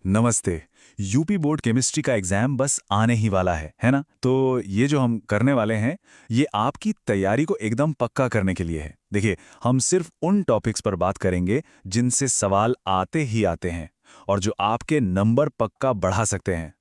नमस्ते। UP board chemistry का exam बस आने ही वाला है ना? तो ये जो हम करने वाले हैं, ये आपकी तैयारी को एकदम पक्का करने के लिए है। देखिए, हम सिर्फ उन टॉपिक्स पर बात करेंगे जिनसे सवाल आते ही आते हैं और जो आपके नंबर पक्का बढ़ा सकते हैं।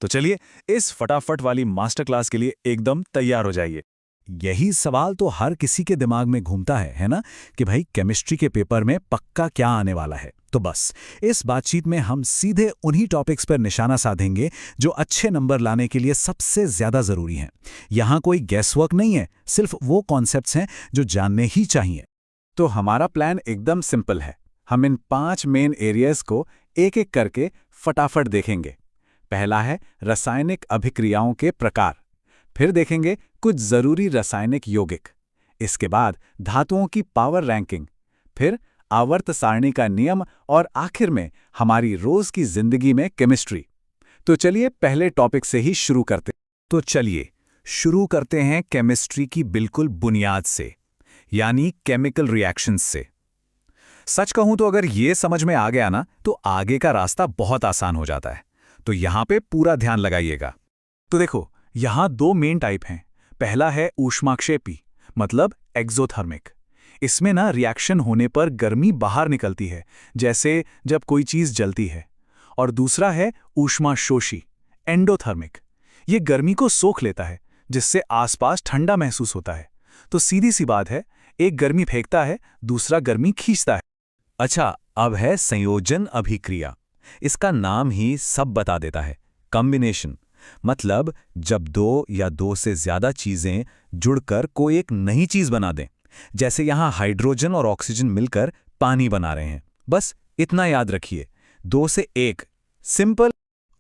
तो चलिए, इस फटाफट वाली मास्टर क्लास के लिए एकदम तैयार हो जाइए। यही सवाल तो हर किसी के दिमाग में घूमता है ना? कि भाई केमिस्ट्री के पेपर में पक्का क्या आने वाला है। तो बस इस बातचीत में हम सीधे उन्हीं टॉपिक्स पर निशाना साधेंगे जो अच्छे नंबर लाने के लिए सबसे ज्यादा जरूरी हैं। यहाँ कोई गैसवर्क नहीं है, सिर्फ वो कॉन्सेप्ट्स हैं जो जानने ही चाहिए। तो हमारा प्लान एकदम सिंपल है। हम इन 5 मेन एरियाज को एक एक करके फटाफट देखेंगे। पहला है रासायनिक अभिक्रियाओं के प्रकार। फिर देखेंगे कुछ जरूरी रासायनिक यौगिक। इसके बाद धातुओं की पावर रैंकिंग। फिर आवर्त सारणी का नियम और आखिर में हमारी रोज की जिंदगी में केमिस्ट्री। तो चलिए पहले टॉपिक से ही शुरू करते हैं। तो चलिए शुरू करते हैं केमिस्ट्री की बिल्कुल बुनियाद से, यानी केमिकल रिएक्शंस से। सच कहूं तो अगर ये समझ में आ गया ना, तो आगे का रास्ता बहुत आसान हो जाता है। तो यहां पे पूरा ध्यान लगाइएगा। तो देखो, यहाँ दो मेन टाइप हैं। पहला है ऊष्माक्षेपी, मतलब एक्सोथर्मिक। इसमें ना रिएक्शन होने पर गर्मी बाहर निकलती है, जैसे जब कोई चीज़ जलती है। और दूसरा है ऊष्माशोषी, एंडोथर्मिक। ये गर्मी को सोख लेता है, जिससे आसपास ठंडा महसूस होता है। तो सीधी सी बात है, एक गर्मी फेंकता है, दूसरा गर्मी खींचता है। अच्छा, अब है संयोजन अभिक्रिया। इसका नाम ही सब बता देता है, कॉम्बिनेशन। मतलब जब दो या दो से ज्यादा चीजें जुड़कर कोई एक नई चीज बना दें। जैसे यहां हाइड्रोजन और ऑक्सीजन मिलकर पानी बना रहे हैं। बस इतना याद रखिए, 2 से 1, सिंपल।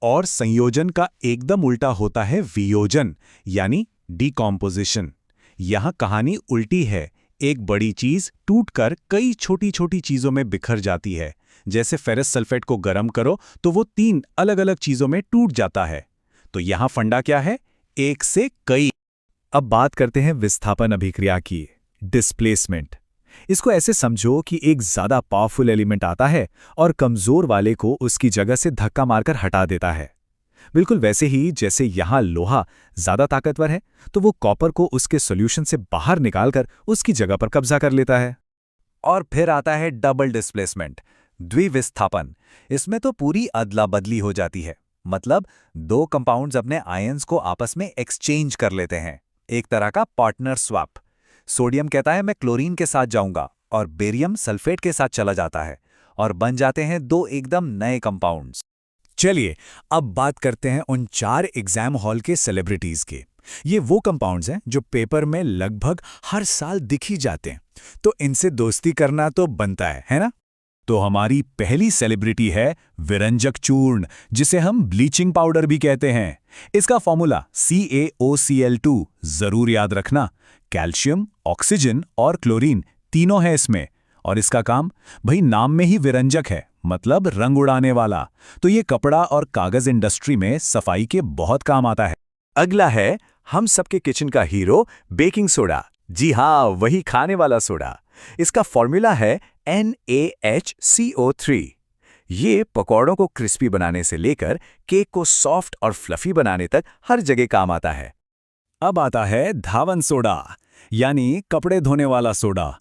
और संयोजन का एकदम उल्टा होता है वियोजन, यानी डिकॉम्पोजिशन। यहां कहानी उल्टी है। एक बड़ी चीज टूटकर कई छोटी छोटी चीजों में बिखर जाती है। जैसे फेरस सल्फेट को गर्म करो तो वो 3 अलग अलग चीजों में टूट जाता है। तो यहां फंडा क्या है? एक से कई। अब बात करते हैं विस्थापन अभिक्रिया की, डिस्प्लेसमेंट। इसको ऐसे समझो कि एक ज्यादा पावरफुल एलिमेंट आता है और कमजोर वाले को उसकी जगह से धक्का मारकर हटा देता है। बिल्कुल वैसे ही जैसे यहां लोहा ज्यादा ताकतवर है, तो वो कॉपर को उसके सॉल्यूशन से बाहर निकालकर उसकी जगह पर कब्जा कर लेता है। और फिर आता है डबल डिस्प्लेसमेंट, द्विविस्थापन। इसमें तो पूरी अदला बदली हो जाती है। मतलब 2 कंपाउंड्स अपने आयंस को आपस में एक्सचेंज कर लेते हैं, एक तरह का पार्टनर स्वैप। सोडियम कहता है मैं क्लोरीन के साथ जाऊंगा, और बेरियम सल्फेट के साथ चला जाता है, और बन जाते हैं 2 एकदम नए कंपाउंड्स। चलिए अब बात करते हैं उन 4 एग्जाम हॉल के सेलिब्रिटीज के। ये वो कंपाउंड्स हैं जो पेपर में लगभग हर साल दिख ही जाते हैं। तो इनसे दोस्ती करना तो बनता है ना? तो हमारी पहली सेलिब्रिटी है विरंजक चूर्ण, जिसे हम ब्लीचिंग पाउडर भी कहते हैं। इसका फॉर्मूला CaOCl2 जरूर याद रखना। कैल्शियम, ऑक्सीजन और क्लोरीन तीनों है इसमें। और इसका काम, भाई नाम में ही विरंजक है, मतलब रंग उड़ाने वाला। तो ये कपड़ा और कागज इंडस्ट्री में सफाई के बहुत काम आता है। अगला है हम सबके किचन का हीरो, बेकिंग सोडा। जी हाँ, वही खाने वाला सोडा। इसका फॉर्मूला है NaHCO3। ये पकौड़ों को क्रिस्पी बनाने से लेकर केक को सॉफ्ट और फ्लफी बनाने तक हर जगह काम आता है। अब आता है धावन सोडा, यानी कपड़े धोने वाला सोडा।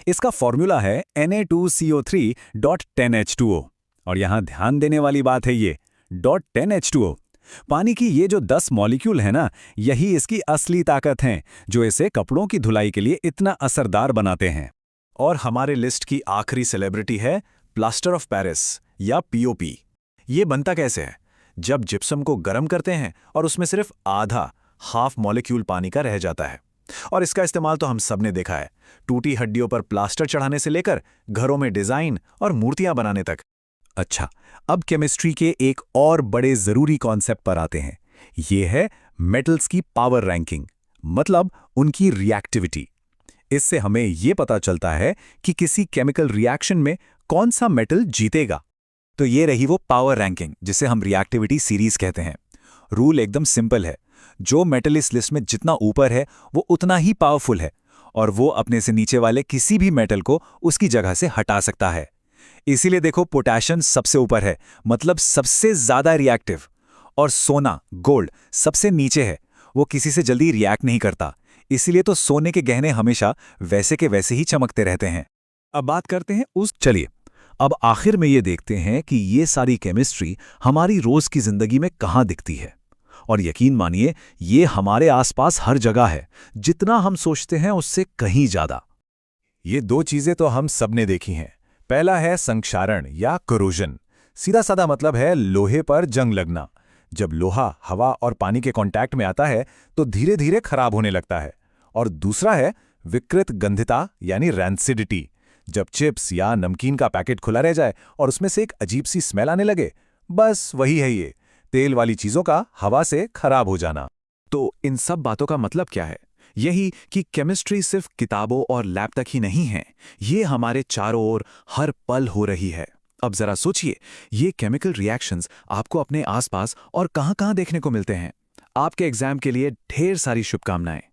इसका फॉर्मूला है Na2CO3.10H2O। और यहां ध्यान देने वाली बात है ये .10H2O। पानी की ये जो 10 मॉलिक्यूल है ना, यही इसकी असली ताकत हैं, जो इसे कपड़ों की धुलाई के लिए इतना असरदार बनाते हैं। और हमारे लिस्ट की आखिरी सेलिब्रिटी है प्लास्टर ऑफ पेरिस, या POP। ये बनता कैसे है? जब जिप्सम को गर्म करते हैं और उसमें सिर्फ आधा, हाफ मॉलिक्यूल पानी का रह जाता है। और इसका इस्तेमाल तो हम सब ने देखा है, टूटी हड्डियों पर प्लास्टर चढ़ाने से लेकर घरों में डिजाइन और मूर्तियां बनाने तक। अच्छा, अब केमिस्ट्री के एक और बड़े जरूरी कॉन्सेप्ट पर आते हैं। ये है मेटल्स की पावर रैंकिंग, मतलब उनकी रिएक्टिविटी। इससे हमें ये पता चलता है कि किसी केमिकल रिएक्शन में कौन सा मेटल जीतेगा। तो ये रही वो पावर रैंकिंग, जिसे हम रिएक्टिविटी सीरीज कहते हैं। रूल एकदम सिंपल है, जो मेटल इस लिस्ट में जितना ऊपर है वो उतना ही पावरफुल है, और वो अपने से नीचे वाले किसी भी मेटल को उसकी जगह से हटा सकता है। इसीलिए देखो पोटेशियम सबसे ऊपर है, मतलब सबसे ज्यादा रिएक्टिव। और सोना, गोल्ड, सबसे नीचे है, वो किसी से जल्दी रिएक्ट नहीं करता। इसीलिए तो सोने के गहने हमेशा वैसे के वैसे ही चमकते रहते हैं। अब बात करते हैं चलिए, अब आखिर में ये देखते हैं कि ये सारी केमिस्ट्री हमारी रोज की जिंदगी में कहाँ दिखती है। और यकीन मानिए, ये हमारे आसपास हर जगह है, जितना हम सोचते हैं उससे कहीं ज्यादा। ये दो चीजें तो हम सबने देखी हैं। पहला है संक्षारण या कोरोजन। सीधा साधा मतलब है लोहे पर जंग लगना। जब लोहा हवा और पानी के कांटेक्ट में आता है तो धीरे धीरे खराब होने लगता है। और दूसरा है विकृत गंधिता यानी रैंसिडिटी। जब चिप्स या नमकीन का पैकेट खुला रह जाए और उसमें से एक अजीब सी स्मेल आने लगे, बस वही है ये तेल वाली चीजों का हवा से खराब हो जाना। तो इन सब बातों का मतलब क्या है? यही कि केमिस्ट्री सिर्फ किताबों और लैब तक ही नहीं है, ये हमारे चारों ओर हर पल हो रही है। अब जरा सोचिए, ये केमिकल रिएक्शंस आपको अपने आसपास और कहां-कहां देखने को मिलते हैं। आपके एग्जाम के लिए ढेर सारी शुभकामनाएं।